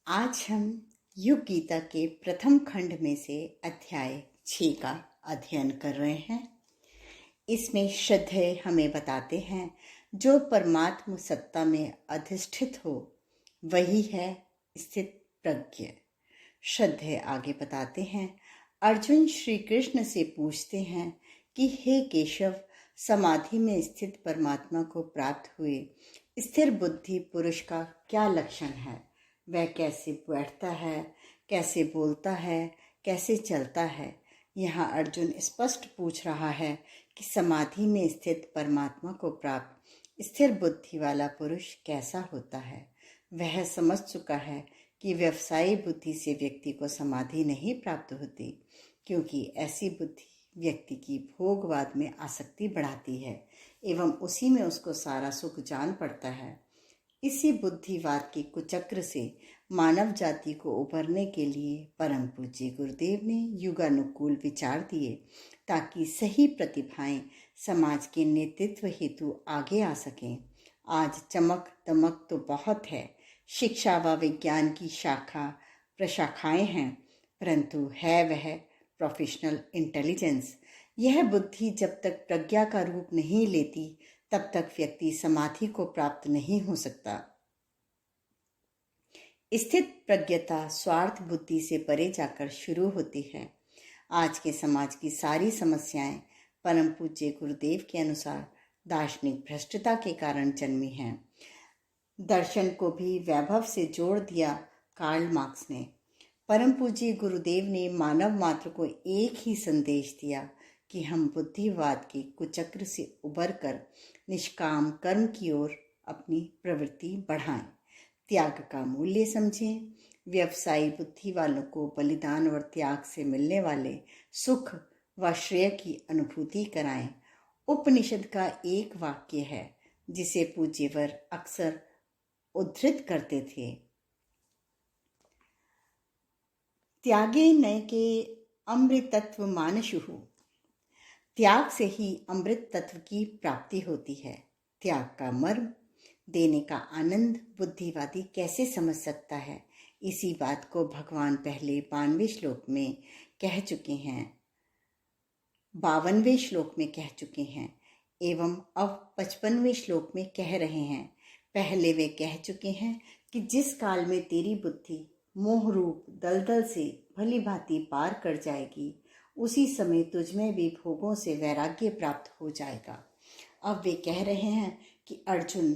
आज हम युग गीता के प्रथम खंड में से अध्याय 6 का अध्ययन कर रहे हैं। इसमें श्रद्धेय हमें बताते हैं जो परमात्म सत्ता में अधिष्ठित हो वही है स्थित प्रज्ञ। श्रद्धेय आगे बताते हैं, अर्जुन श्री कृष्ण से पूछते हैं कि हे केशव, समाधि में स्थित परमात्मा को प्राप्त हुए स्थिर बुद्धि पुरुष का क्या लक्षण है? वह कैसे बैठता है, कैसे बोलता है, कैसे चलता है? यहाँ अर्जुन स्पष्ट पूछ रहा है कि समाधि में स्थित परमात्मा को प्राप्त स्थिर बुद्धि वाला पुरुष कैसा होता है। वह समझ चुका है कि व्यवसायी बुद्धि से व्यक्ति को समाधि नहीं प्राप्त होती, क्योंकि ऐसी बुद्धि व्यक्ति की भोगवाद में आसक्ति बढ़ाती है एवं उसी में उसको सारा सुख जान पड़ता है। इसी बुद्धिवाद के कुचक्र से मानव जाति को उबरने के लिए परम पूज्य गुरुदेव ने युगानुकूल विचार दिए ताकि सही प्रतिभाएं समाज के नेतृत्व हेतु आगे आ सकें। आज चमक दमक तो बहुत है, शिक्षा व विज्ञान की शाखा प्रशाखाएं हैं, परंतु है वह प्रोफेशनल इंटेलिजेंस। यह बुद्धि जब तक प्रज्ञा का रूप नहीं लेती तब तक व्यक्ति समाधि को प्राप्त नहीं हो सकता। स्थित प्रज्ञता स्वार्थ बुद्धि से परे जाकर शुरू होती है। आज के समाज की सारी समस्याएं परम पूज्य गुरुदेव के अनुसार दार्शनिक भ्रष्टता के कारण जन्मी हैं। दर्शन को भी वैभव से जोड़ दिया कार्ल मार्क्स ने। परम पूज्य गुरुदेव ने मानव मात्र को एक ही संदेश दिया कि हम बुद्धिवाद के कुचक्र से उबरकर निष्काम कर्म की ओर अपनी प्रवृत्ति बढ़ाएं, त्याग का मूल्य समझें, व्यवसायी बुद्धि वालों को बलिदान और त्याग से मिलने वाले सुख व श्रेय की अनुभूति कराएं। उपनिषद का एक वाक्य है जिसे पूज्यवर अक्सर उद्धृत करते थे, त्यागे नैके अमृतत्व मानशुः। त्याग से ही अमृत तत्व की प्राप्ति होती है। त्याग का मर्म, देने का आनंद बुद्धिवादी कैसे समझ सकता है? इसी बात को भगवान पहले 92वें श्लोक में कह चुके हैं, 52वें श्लोक में कह चुके हैं एवं अब 55वें श्लोक में कह रहे हैं। पहले वे कह चुके हैं कि जिस काल में तेरी बुद्धि मोह रूप दलदल से भली भांति पार कर जाएगी, उसी समय तुझमें भी भोगों से वैराग्य प्राप्त हो जाएगा। अब वे कह रहे हैं कि अर्जुन,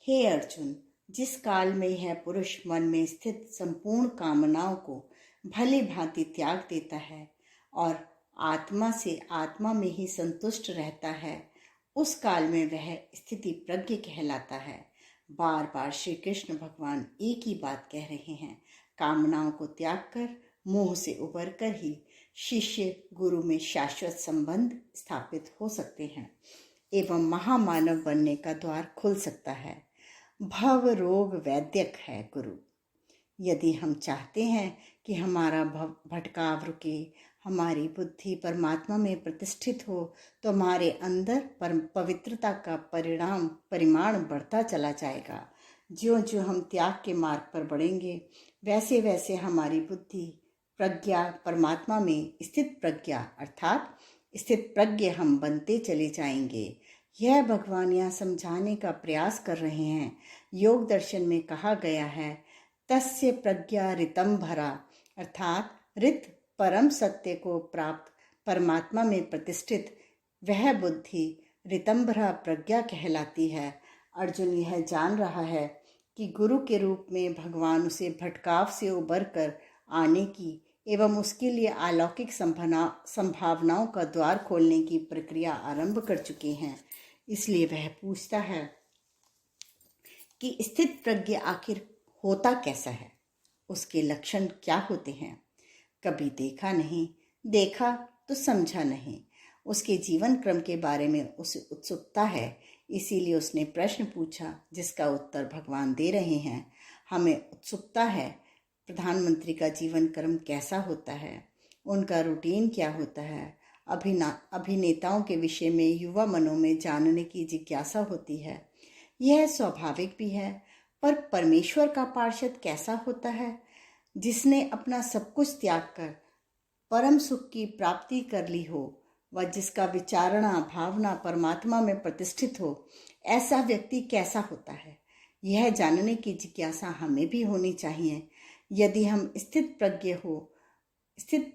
हे अर्जुन, जिस काल में यह पुरुष मन में स्थित संपूर्ण कामनाओं को भली भांति त्याग देता है और आत्मा से आत्मा में ही संतुष्ट रहता है, उस काल में वह स्थिति प्रज्ञ कहलाता है। बार बार श्री कृष्ण भगवान एक ही बात कह रहे हैं, कामनाओं को त्याग कर मोह से उबर कर ही शिष्य गुरु में शाश्वत संबंध स्थापित हो सकते हैं एवं महामानव बनने का द्वार खुल सकता है। भव रोग वैद्यक है गुरु। यदि हम चाहते हैं कि हमारा भटकाव रुके, हमारी बुद्धि परमात्मा में प्रतिष्ठित हो, तो हमारे अंदर पवित्रता का परिमाण बढ़ता चला जाएगा। ज्यों ज्यों हम त्याग के मार्ग पर बढ़ेंगे, वैसे वैसे हमारी बुद्धि प्रज्ञा परमात्मा में स्थित प्रज्ञा अर्थात स्थित प्रज्ञ हम बनते चले जाएंगे। यह भगवान यहाँ समझाने का प्रयास कर रहे हैं। योग दर्शन में कहा गया है, तस्य प्रज्ञा ऋतम भरा, अर्थात ऋत परम सत्य को प्राप्त परमात्मा में प्रतिष्ठित वह बुद्धि ऋतंभरा प्रज्ञा कहलाती है। अर्जुन यह जान रहा है कि गुरु के रूप में भगवान उसे भटकाव से उबर कर आने की एवं उसके लिए अलौकिक संभावनाओं का द्वार खोलने की प्रक्रिया आरंभ कर चुके हैं। इसलिए वह पूछता है कि स्थित प्रज्ञ आखिर होता कैसा है, उसके लक्षण क्या होते हैं? कभी देखा नहीं, देखा तो समझा नहीं। उसके जीवन क्रम के बारे में उसे उत्सुकता है, इसीलिए उसने प्रश्न पूछा जिसका उत्तर भगवान दे रहे हैं। हमें उत्सुकता है, प्रधानमंत्री का जीवन क्रम कैसा होता है, उनका रूटीन क्या होता है। अभिनेताओं के विषय में युवा मनों में जानने की जिज्ञासा होती है। यह स्वाभाविक भी है, पर परमेश्वर का पार्षद कैसा होता है, जिसने अपना सब कुछ त्याग कर परम सुख की प्राप्ति कर ली हो व जिसका विचारणा भावना परमात्मा में प्रतिष्ठित हो, ऐसा व्यक्ति कैसा होता है, यह जानने की जिज्ञासा हमें भी होनी चाहिए। यदि हम स्थित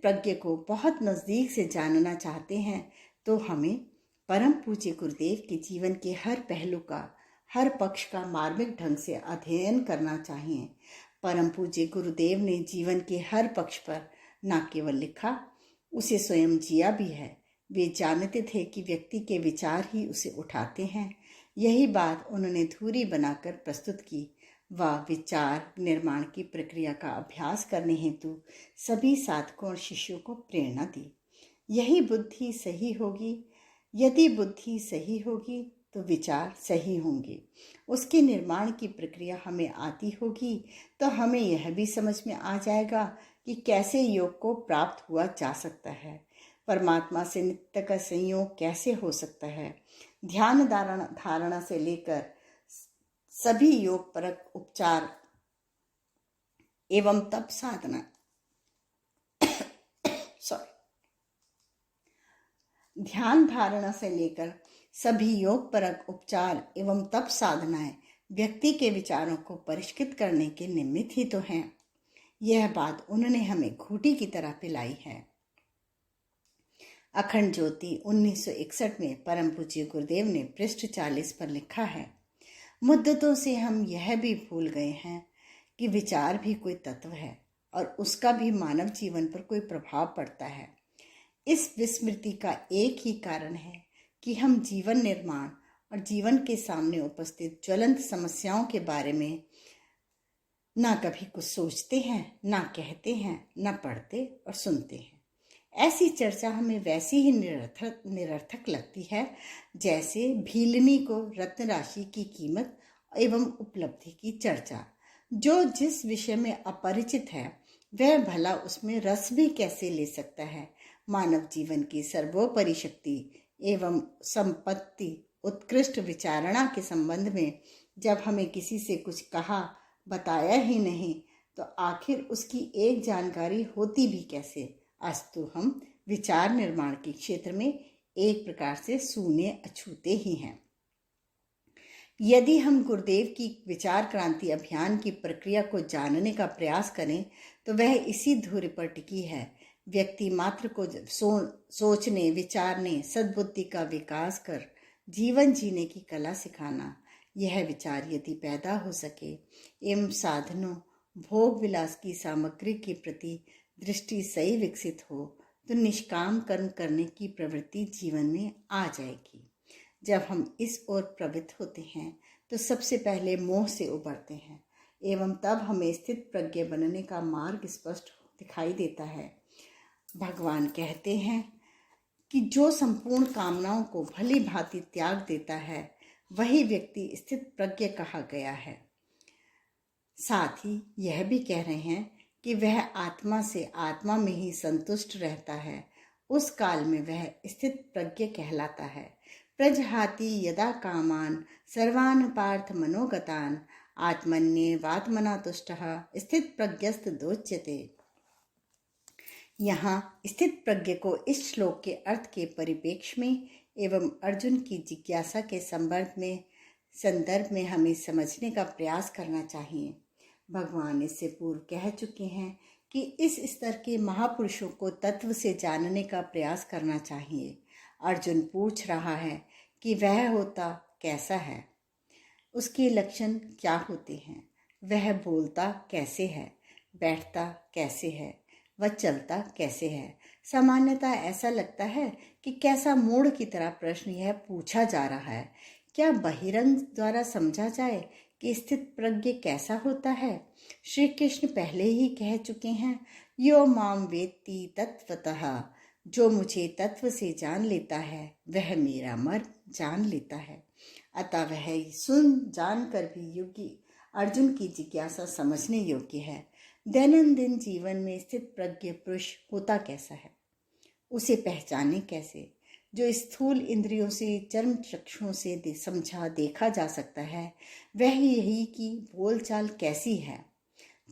प्रज्ञ को बहुत नज़दीक से जानना चाहते हैं तो हमें परम पूज्य गुरुदेव के जीवन के हर पहलू का, हर पक्ष का मार्मिक ढंग से अध्ययन करना चाहिए। परम पूज्य गुरुदेव ने जीवन के हर पक्ष पर न केवल लिखा, उसे स्वयं जिया भी है। वे जानते थे कि व्यक्ति के विचार ही उसे उठाते हैं। यही बात उन्होंने धूरी बनाकर प्रस्तुत की व विचार निर्माण की प्रक्रिया का अभ्यास करने हेतु सभी साधकों और शिष्यों को प्रेरणा दी। यही बुद्धि सही होगी। यदि बुद्धि सही होगी तो विचार सही होंगे। उसके निर्माण की प्रक्रिया हमें आती होगी तो हमें यह भी समझ में आ जाएगा कि कैसे योग को प्राप्त हुआ जा सकता है, परमात्मा से नित्य का संयोग कैसे हो सकता है। ध्यान धारणा से लेकर सभी योग परक उपचार एवं तप साधना ध्यान धारणा से लेकर सभी योग परक उपचार एवं तप साधनाएं व्यक्ति के विचारों को परिष्कृत करने के निमित्त ही तो हैं। यह बात उन्होंने हमें घूंटी की तरह पिलाई है। अखंड ज्योति 1961 में परम पूज्य गुरुदेव ने पृष्ठ 40 पर लिखा है, मुद्दतों से हम यह भी भूल गए हैं कि विचार भी कोई तत्व है और उसका भी मानव जीवन पर कोई प्रभाव पड़ता है। इस विस्मृति का एक ही कारण है कि हम जीवन निर्माण और जीवन के सामने उपस्थित ज्वलंत समस्याओं के बारे में ना कभी कुछ सोचते हैं, ना कहते हैं, ना पढ़ते और सुनते हैं। ऐसी चर्चा हमें वैसी ही निरर्थक लगती है जैसे भीलनी को रत्न राशि की कीमत एवं उपलब्धि की चर्चा। जो जिस विषय में अपरिचित है वह भला उसमें रस भी कैसे ले सकता है। मानव जीवन की सर्वोपरि शक्ति एवं संपत्ति उत्कृष्ट विचारणा के संबंध में जब हमें किसी से कुछ कहा बताया ही नहीं तो आखिर उसकी एक जानकारी होती भी कैसे। अस्तु हम विचार निर्माण के क्षेत्र में एक प्रकार से सूने अछूते ही हैं। यदि हम गुरुदेव की विचार क्रांति अभियान की प्रक्रिया को जानने का प्रयास करें तो वह इसी धुरी पर टिकी है। व्यक्ति मात्र को सोचने विचारने सद्बुद्धि का विकास कर जीवन जीने की कला सिखाना। यह विचार यदि पैदा हो सके एवं साधनों भोग विलास की सामग्री के प्रति दृष्टि सही विकसित हो तो निष्काम कर्म करने की प्रवृत्ति जीवन में आ जाएगी। जब हम इस ओर प्रवृत्त होते हैं तो सबसे पहले मोह से उबरते हैं एवं तब हमें स्थित प्रज्ञ बनने का मार्ग स्पष्ट दिखाई देता है। भगवान कहते हैं कि जो संपूर्ण कामनाओं को भली भांति त्याग देता है वही व्यक्ति स्थित प्रज्ञ कहा गया है। साथ ही यह भी कह रहे हैं कि वह आत्मा से आत्मा में ही संतुष्ट रहता है, उस काल में वह स्थित प्रज्ञ कहलाता है। प्रजहाति यदा कामान सर्वान् पार्थ मनोगतान आत्मन्येवात्मना तुष्टः स्थित प्रज्ञस्त दोच्यते। यहाँ स्थित प्रज्ञ को इस श्लोक के अर्थ के परिप्रेक्ष्य में एवं अर्जुन की जिज्ञासा के संदर्भ में हमें समझने का प्रयास करना चाहिए। भगवान इससे पूर्व कह चुके हैं कि इस स्तर के महापुरुषों को तत्व से जानने का प्रयास करना चाहिए। अर्जुन पूछ रहा है कि वह होता कैसा है, उसके लक्षण क्या होते हैं, वह बोलता कैसे है, बैठता कैसे है, वह चलता कैसे है। सामान्यतः ऐसा लगता है कि कैसा मूढ़ की तरह प्रश्न यह पूछा जा रहा है। क्या बहिरंग द्वारा समझा जाए कि स्थित प्रज्ञ कैसा होता है? श्री कृष्ण पहले ही कह चुके हैं, यो माम वेत्ति तत्वतः, जो मुझे तत्व से जान लेता है वह मेरा मर्म जान लेता है। अतः वह सुन जानकर भी योगी अर्जुन की जिज्ञासा समझने योग्य है। दैनंदिन जीवन में स्थित प्रज्ञ पुरुष होता कैसा है, उसे पहचाने कैसे? जो स्थूल इंद्रियों से चर्म चक्षुओं से समझा देखा जा सकता है वह यही कि बोलचाल कैसी है,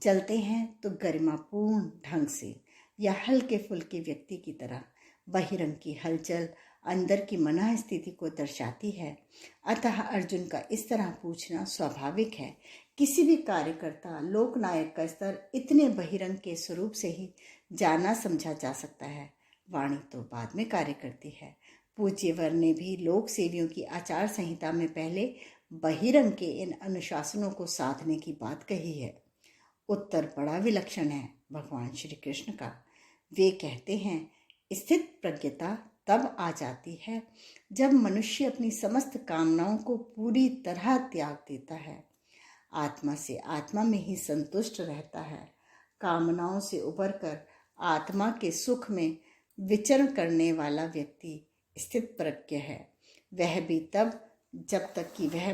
चलते हैं तो गरिमापूर्ण ढंग से या हल्के फुल्के व्यक्ति की तरह। बहिरंग की हलचल अंदर की मना स्थिति को दर्शाती है, अतः अर्जुन का इस तरह पूछना स्वाभाविक है। किसी भी कार्यकर्ता लोकनायक का स्तर इतने बहिरंग के स्वरूप से ही जाना समझा जा सकता है। वाणी तो बाद में कार्य करती है। पूज्यवर ने भी लोक सेवियों की आचार संहिता में पहले बहिरंग के इन अनुशासनों को साधने की बात कही है। उत्तर बड़ा विलक्षण है भगवान श्री कृष्ण का। वे कहते हैं, स्थित प्रज्ञता तब आ जाती है जब मनुष्य अपनी समस्त कामनाओं को पूरी तरह त्याग देता है, आत्मा से आत्मा में ही संतुष्ट रहता है। कामनाओं से उबरकर आत्मा के सुख में विचरण करने वाला व्यक्ति स्थित प्रज्ञ है। वह भी तब जब तक कि वह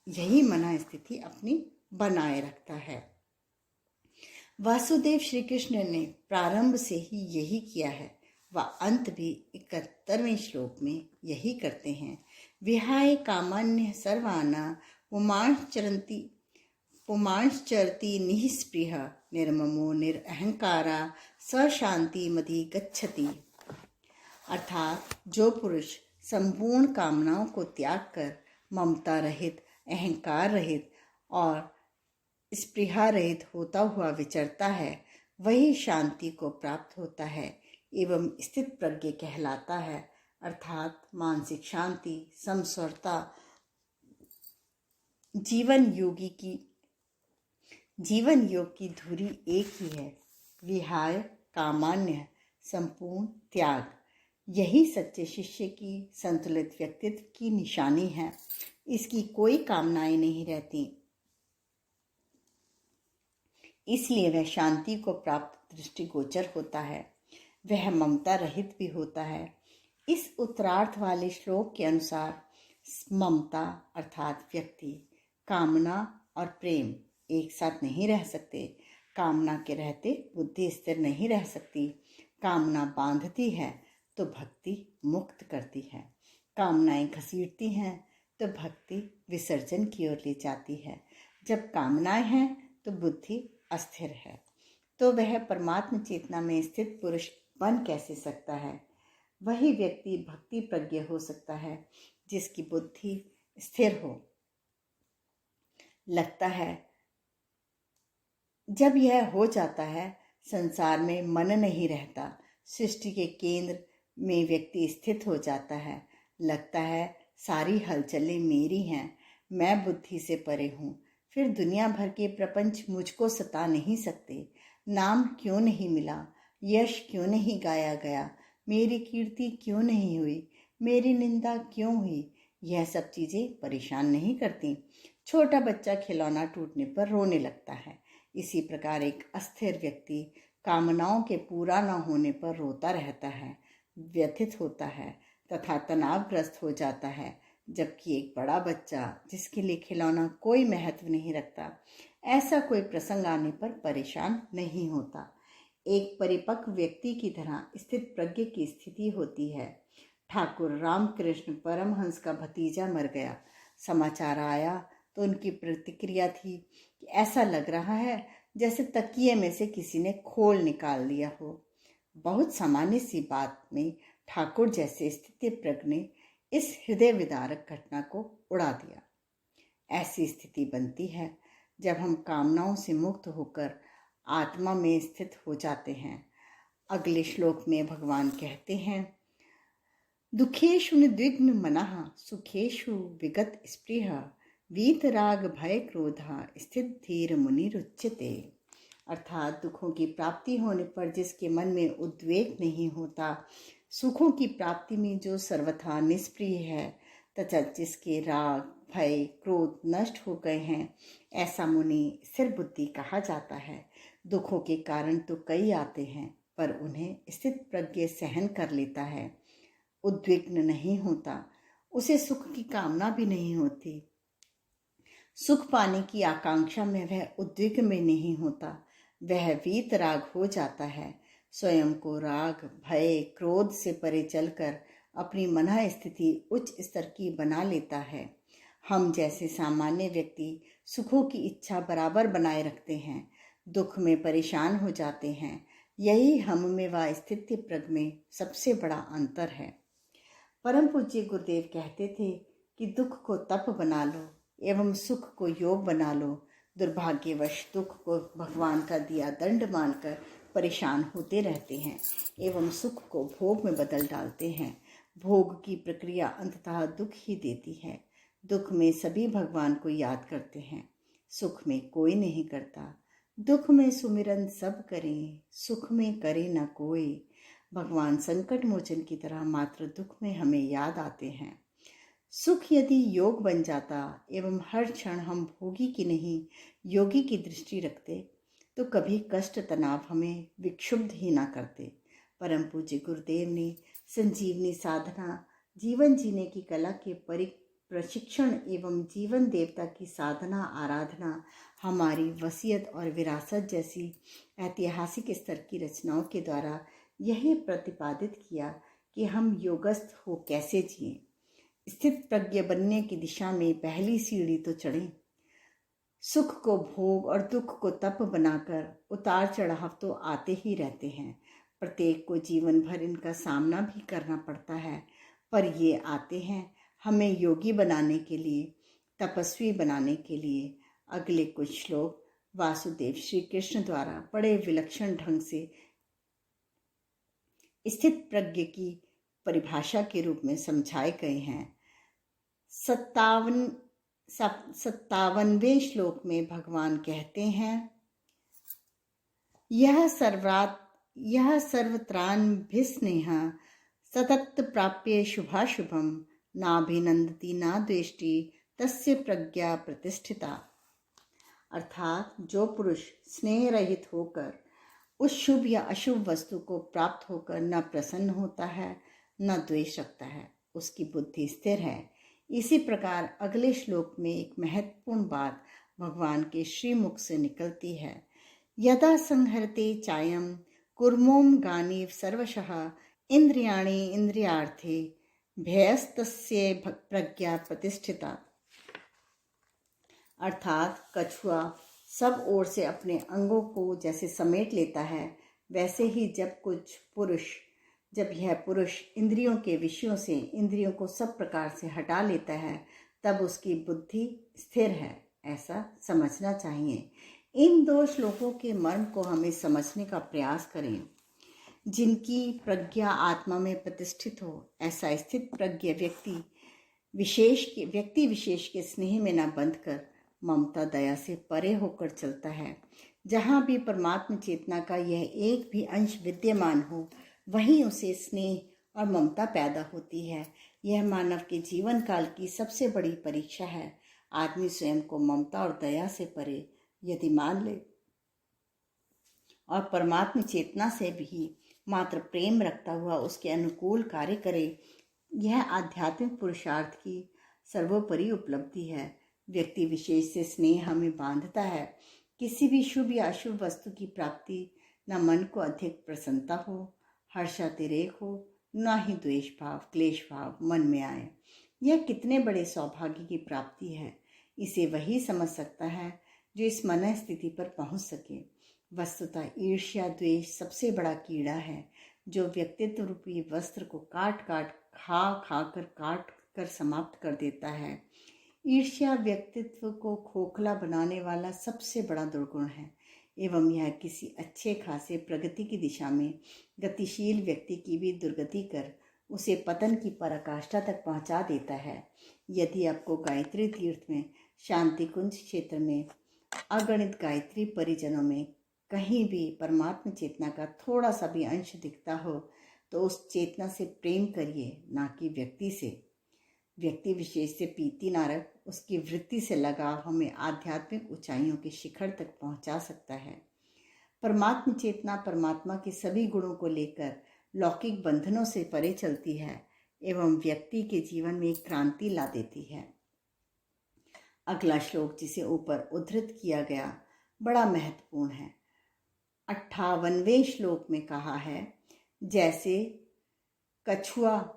यही मना स्थिति अपनी बनाए रखता है। वासुदेव श्री कृष्ण ने प्रारंभ से ही यही किया है, व अंत भी 71वें श्लोक में यही करते हैं। विहाय कामान्य सर्वाना पुमांश्चरति निःस्पृह निर्ममो निरअहंकारा स शांति मधि गच्छति। अर्थात जो पुरुष संपूर्ण कामनाओं को त्याग कर ममता रहित, अहंकार रहित और स्पृहा रहित होता हुआ विचरता है, वही शांति को प्राप्त होता है एवं स्थित प्रज्ञ कहलाता है। अर्थात मानसिक शांति, समस्वरता जीवन योग की धुरी एक ही है। विहाय कामान्य संपूर्ण त्याग, यही सच्चे शिष्य की संतुलित व्यक्तित्व की निशानी है। इसकी कोई कामनाएं नहीं रहती, इसलिए वह शांति को प्राप्त दृष्टिगोचर होता है। वह ममता रहित भी होता है। इस उत्तरार्थ वाले श्लोक के अनुसार ममता अर्थात व्यक्ति, कामना और प्रेम एक साथ नहीं रह सकते। कामना के रहते बुद्धि स्थिर नहीं रह सकती। कामना बांधती है तो भक्ति मुक्त करती है। कामनाएं घसीटती हैं तो भक्ति विसर्जन की ओर ले जाती है। जब कामनाएं हैं तो बुद्धि अस्थिर है, तो वह परमात्म चेतना में स्थित पुरुष बन कैसे सकता है? वही व्यक्ति भक्ति प्रज्ञ हो सकता है जिसकी बुद्धि स्थिर हो। लगता है जब यह हो जाता है, संसार में मन नहीं रहता। सृष्टि के केंद्र में व्यक्ति स्थित हो जाता है। लगता है सारी हलचलें मेरी हैं, मैं बुद्धि से परे हूँ। फिर दुनिया भर के प्रपंच मुझको सता नहीं सकते। नाम क्यों नहीं मिला, यश क्यों नहीं गाया गया, मेरी कीर्ति क्यों नहीं हुई, मेरी निंदा क्यों हुई, यह सब चीज़ें परेशान नहीं करती। छोटा बच्चा खिलौना टूटने पर रोने लगता है। इसी प्रकार एक अस्थिर व्यक्ति कामनाओं के पूरा न होने पर रोता रहता है, व्यथित होता है तथा तनावग्रस्त हो जाता है। जबकि एक बड़ा बच्चा जिसके लिए खिलौना कोई महत्व नहीं रखता, ऐसा कोई प्रसंग आने पर परेशान नहीं होता। एक परिपक्व व्यक्ति की तरह स्थित प्रज्ञ की स्थिति होती है। ठाकुर रामकृष्ण परमहंस का भतीजा मर गया। समाचार आया तो उनकी प्रतिक्रिया थी कि ऐसा लग रहा है जैसे तकिए में से किसी ने खोल निकाल दिया हो। बहुत सामान्य सी बात में ठाकुर जैसे स्थिति प्रज्ञ ने इस हृदय विदारक घटना को उड़ा दिया। ऐसी स्थिति बनती है जब हम कामनाओं से मुक्त होकर आत्मा में स्थित हो जाते हैं। अगले श्लोक में भगवान कहते हैं, दुखेषु निद्विग्न मनः सुखेषु विगत स्पृह वीतराग भय क्रोधा स्थित धीर मुनिरुच्यते। अर्थात दुखों की प्राप्ति होने पर जिसके मन में उद्वेग नहीं होता, सुखों की प्राप्ति में जो सर्वथा निष्प्रिय है तथा जिसके राग भय क्रोध नष्ट हो गए हैं, ऐसा मुनि स्थिर बुद्धि कहा जाता है। दुखों के कारण तो कई आते हैं, पर उन्हें स्थित प्रज्ञ सहन कर लेता है, उद्विग्न नहीं होता, उसे सुख की कामना भी नहीं होती। सुख पाने की आकांक्षा में वह उद्विग्न में नहीं होता, वह वीतराग हो जाता है। स्वयं को राग भय क्रोध से परे चलकर अपनी मन स्थिति उच्च स्तर की बना लेता है। हम जैसे सामान्य व्यक्ति सुखों की इच्छा बराबर बनाए रखते हैं। दुख में परेशान हो जाते हैं। यही हम में व स्थिति प्रज्ञ में सबसे बड़ा अंतर है। परम पूज्य गुरुदेव कहते थे कि दुख को तप बना लो एवं सुख को योग बना लो। दुर्भाग्यवश दुख को भगवान का दिया दंड मानकर परेशान होते रहते हैं एवं सुख को भोग में बदल डालते हैं। भोग की प्रक्रिया अंततः दुख ही देती है। दुख में सभी भगवान को याद करते हैं, सुख में कोई नहीं करता। दुख में सुमिरन सब करें, सुख में करे न कोई। भगवान संकट मोचन की तरह मात्र दुख में हमें याद आते हैं। सुख यदि योग बन जाता एवं हर क्षण हम भोगी की नहीं योगी की दृष्टि रखते तो कभी कष्ट तनाव हमें विक्षुब्ध ही ना करते। परम पूज्य गुरुदेव ने संजीवनी साधना, जीवन जीने की कला के प्रशिक्षण एवं जीवन देवता की साधना आराधना हमारी वसीयत और विरासत जैसी ऐतिहासिक स्तर की रचनाओं के द्वारा यही प्रतिपादित किया कि हम योगस्थ हो कैसे जिएं। स्थित प्रज्ञ बनने की दिशा में पहली सीढ़ी तो चढ़ें। सुख को भोग और दुख को तप बनाकर उतार चढ़ाव तो आते ही रहते हैं। प्रत्येक को जीवन भर इनका सामना भी करना पड़ता है, पर ये आते हैं हमें योगी बनाने के लिए, तपस्वी बनाने के लिए। अगले कुछ श्लोक वासुदेव श्री कृष्ण द्वारा बड़े विलक्षण ढंग से स्थित प्रज्ञ की परिभाषा के रूप में समझाए गए हैं। 57वें श्लोक में भगवान कहते हैं, यह सर्वत्रान्भिस्नेह सतत प्राप्य शुभाशुभम नाभिनंदति ना द्वेष्टि तस्य प्रज्ञा प्रतिष्ठिता। अर्थात जो पुरुष स्नेह रहित होकर उस शुभ या अशुभ वस्तु को प्राप्त होकर न प्रसन्न होता है न द्वेष रखता है, उसकी बुद्धि स्थिर है। इसी प्रकार अगले श्लोक में एक महत्वपूर्ण बात भगवान के श्रीमुख से निकलती है, यदा संहरते चायम कुर्मोम गानीव सर्वशः इंद्रियाणि इंद्रियार्थे भयस्तस्य प्रज्ञा प्रतिष्ठिता। अर्थात कछुआ सब ओर से अपने अंगों को जैसे समेट लेता है, वैसे ही जब यह पुरुष इंद्रियों के विषयों से इंद्रियों को सब प्रकार से हटा लेता है, तब उसकी बुद्धि स्थिर है, ऐसा समझना चाहिए। इन दो श्लोकों के मर्म को हमें समझने का प्रयास करें। जिनकी प्रज्ञा आत्मा में प्रतिष्ठित हो, ऐसा स्थित प्रज्ञ व्यक्ति विशेष के स्नेह में न बंधकर ममता दया से परे होकर चलता है। जहाँ भी परमात्म चेतना का यह एक भी अंश विद्यमान हो, वहीं उसे स्नेह और ममता पैदा होती है। यह मानव के जीवन काल की सबसे बड़ी परीक्षा है। आदमी स्वयं को ममता और दया से परे यदि मान ले और परमात्म चेतना से भी मात्र प्रेम रखता हुआ उसके अनुकूल कार्य करे, यह आध्यात्मिक पुरुषार्थ की सर्वोपरि उपलब्धि है। व्यक्ति विशेष से स्नेह हमें बांधता है। किसी भी शुभ या अशुभ वस्तु की प्राप्ति न मन को अधिक प्रसन्नता हो, हर्षातिरेक हो, न ही द्वेष भाव क्लेश भाव मन में आए। यह कितने बड़े सौभाग्य की प्राप्ति है। इसे वही समझ सकता है जो इस मन स्थिति पर पहुंच सके। वस्तुतः ईर्ष्या द्वेष सबसे बड़ा कीड़ा है, जो व्यक्तित्व रूपी वस्त्र को काट कर समाप्त कर देता है। ईर्ष्या व्यक्तित्व को खोखला बनाने वाला सबसे बड़ा दुर्गुण है एवं यह किसी अच्छे खासे प्रगति की दिशा में गतिशील व्यक्ति की भी दुर्गति कर उसे पतन की पराकाष्ठा तक पहुंचा देता है। यदि आपको गायत्री तीर्थ में, शांति कुंज क्षेत्र में, अगणित गायत्री परिजनों में कहीं भी परमात्म चेतना का थोड़ा सा भी अंश दिखता हो, तो उस चेतना से प्रेम करिए, ना कि व्यक्ति से। व्यक्ति विशेष से प्रीति ना रख, उसकी वृत्ति से लगाव हमें आध्यात्मिक ऊंचाइयों के शिखर तक पहुंचा सकता है। परमात्म चेतना परमात्मा के सभी गुणों को लेकर लौकिक बंधनों से परे चलती है एवं व्यक्ति के जीवन में एक क्रांति ला देती है। अगला श्लोक जिसे ऊपर उद्धृत किया गया बड़ा महत्वपूर्ण है। 58वें श्लोक में कहा है, जैसे कछुआ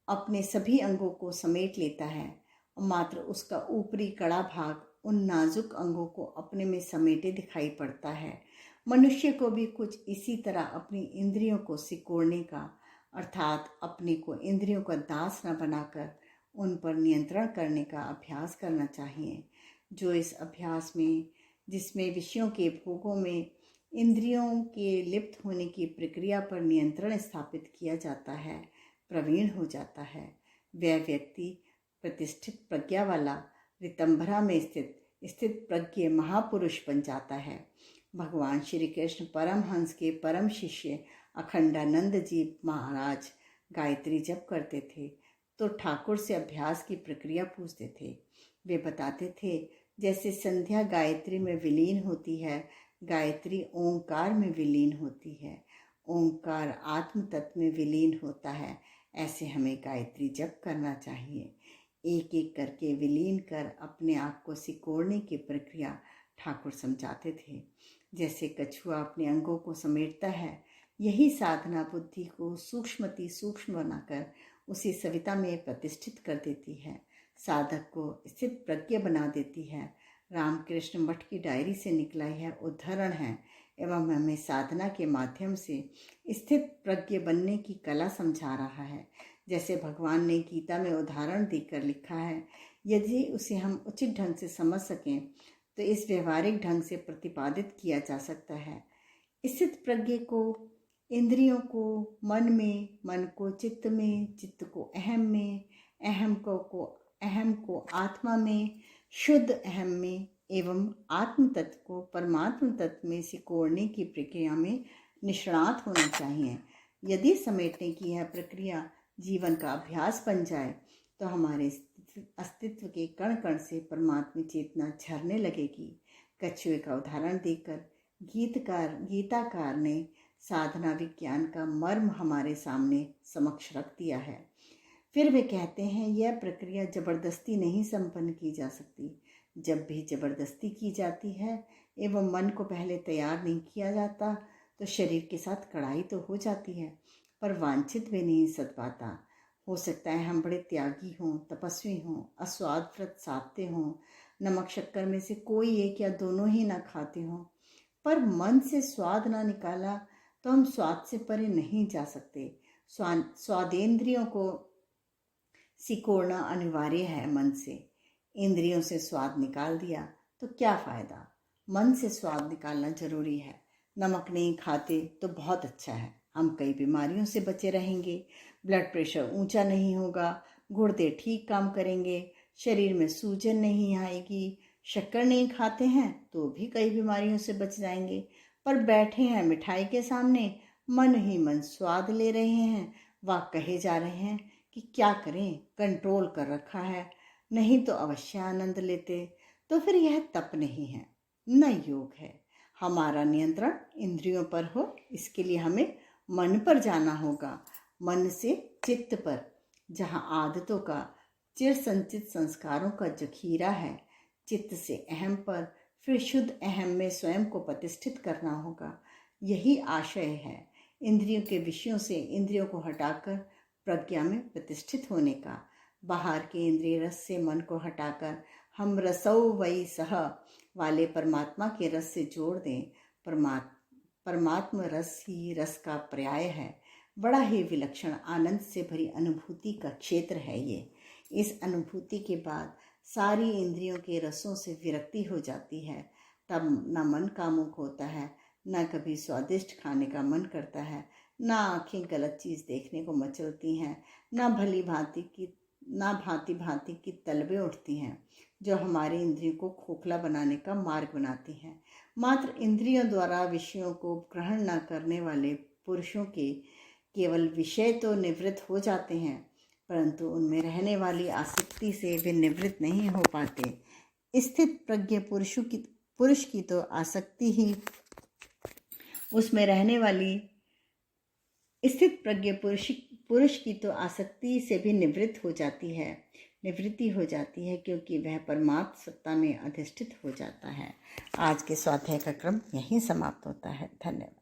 अपने सभी अंगों को समेट लेता है और मात्र उसका ऊपरी कड़ा भाग उन नाजुक अंगों को अपने में समेटे दिखाई पड़ता है, मनुष्य को भी कुछ इसी तरह अपनी इंद्रियों को सिकोड़ने का, अर्थात अपने को इंद्रियों का दास न बनाकर उन पर नियंत्रण करने का अभ्यास करना चाहिए। जो इस अभ्यास में, जिसमें विषयों के भोगों में इंद्रियों के लिप्त होने की प्रक्रिया पर नियंत्रण स्थापित किया जाता है, प्रवीण हो जाता है, वह व्यक्ति प्रतिष्ठित प्रज्ञा वाला, ऋतंभरा में स्थित प्रज्ञ महापुरुष बन जाता है। भगवान श्री कृष्ण परमहंस के परम शिष्य अखंडानंद जी महाराज गायत्री जप करते थे तो ठाकुर से अभ्यास की प्रक्रिया पूछते थे। वे बताते थे, जैसे संध्या गायत्री में विलीन होती है, गायत्री ओंकार में विलीन होती है, ओंकार आत्म तत्व में विलीन होता है, ऐसे हमें गायत्री जप करना चाहिए। एक एक करके विलीन कर अपने आप को सिकोड़ने की प्रक्रिया ठाकुर समझाते थे। जैसे कछुआ अपने अंगों को समेटता है, यही साधना बुद्धि को सूक्ष्मति सूक्ष्म बनाकर उसी सविता में प्रतिष्ठित कर देती है, साधक को स्थित प्रज्ञ बना देती है। रामकृष्ण मठ की डायरी से निकला यह उदाहरण है एवं हमें साधना के माध्यम से स्थित प्रज्ञ बनने की कला समझा रहा है। जैसे भगवान ने गीता में उदाहरण देकर लिखा है, यदि उसे हम उचित ढंग से समझ सकें तो इस व्यवहारिक ढंग से प्रतिपादित किया जा सकता है। स्थित प्रज्ञ को इंद्रियों को मन में, मन को चित्त में, चित्त को अहम में, अहम को आत्मा में, शुद्ध अहम में एवं आत्म तत्व को परमात्म तत्व में सिकोड़ने की प्रक्रिया में निष्णात होना चाहिए। यदि समेटने की यह प्रक्रिया जीवन का अभ्यास बन जाए तो हमारे अस्तित्व के कण कण से परमात्मा चेतना झरने लगेगी। कछुए का उदाहरण देकर गीताकार ने साधना विज्ञान का मर्म हमारे सामने समक्ष रख दिया है। फिर वे कहते हैं, यह प्रक्रिया जबरदस्ती नहीं संपन्न की जा सकती। जब भी जबरदस्ती की जाती है एवं मन को पहले तैयार नहीं किया जाता तो शरीर के साथ कड़ाई तो हो जाती है, पर वांछित वे नहीं सद पाता। हो सकता है हम बड़े त्यागी हों, तपस्वी हों, अस्वाद व्रत साधते हों, नमक शक्कर में से कोई एक या दोनों ही ना खाते हों, पर मन से स्वाद ना निकाला तो हम स्वाद से परे नहीं जा सकते। स्वादेंद्रियों को सिकोड़ना अनिवार्य है मन से। इंद्रियों से स्वाद निकाल दिया तो क्या फायदा? मन से स्वाद निकालना जरूरी है। नमक नहीं खाते तो बहुत अच्छा है, हम कई बीमारियों से बचे रहेंगे, ब्लड प्रेशर ऊंचा नहीं होगा, गुर्दे ठीक काम करेंगे, शरीर में सूजन नहीं आएगी। शक्कर नहीं खाते हैं तो भी कई बीमारियों से बच जाएंगे, पर बैठे हैं मिठाई के सामने, मन ही मन स्वाद ले रहे हैं, वाह कहे जा रहे हैं कि क्या करें, कंट्रोल कर रखा है, नहीं तो अवश्य आनंद लेते। तो फिर यह तप नहीं है, न योग है। हमारा नियंत्रण इंद्रियों पर हो, इसके लिए हमें मन पर जाना होगा, मन से चित्त पर, जहाँ आदतों का, चिर संचित संस्कारों का जखीरा है। चित्त से अहम पर, फिर शुद्ध अहम में स्वयं को प्रतिष्ठित करना होगा। यही आशय है इंद्रियों के विषयों से इंद्रियों को हटाकर प्रज्ञा में प्रतिष्ठित होने का। बाहर के इंद्रिय रस से मन को हटाकर हम रसौ वै सह वाले परमात्मा के रस से जोड़ दें। परमात्मा रस ही रस का पर्याय है। बड़ा ही विलक्षण आनंद से भरी अनुभूति का क्षेत्र है ये। इस अनुभूति के बाद सारी इंद्रियों के रसों से विरक्ति हो जाती है। तब न मन कामुक होता है, न कभी स्वादिष्ट खाने का मन करता है, न आँखें गलत चीज़ देखने को मचलती हैं, न भांति भांति की तलबें उठती हैं जो हमारी इंद्रियों को खोखला बनाने का मार्ग बनाती हैं। मात्र इंद्रियों द्वारा विषयों को ग्रहण न करने वाले पुरुषों के केवल विषय तो निवृत्त हो जाते हैं, परंतु उनमें रहने वाली आसक्ति से वे निवृत्त नहीं हो पाते। स्थित प्रज्ञ पुरुष की तो आसक्ति ही, उसमें रहने वाली स्थित प्रज्ञ पुरुष की तो आसक्ति से भी निवृत्ति हो जाती है, क्योंकि वह परमात्म सत्ता में अधिष्ठित हो जाता है। आज के स्वाध्याय का क्रम यहीं समाप्त होता है। धन्यवाद।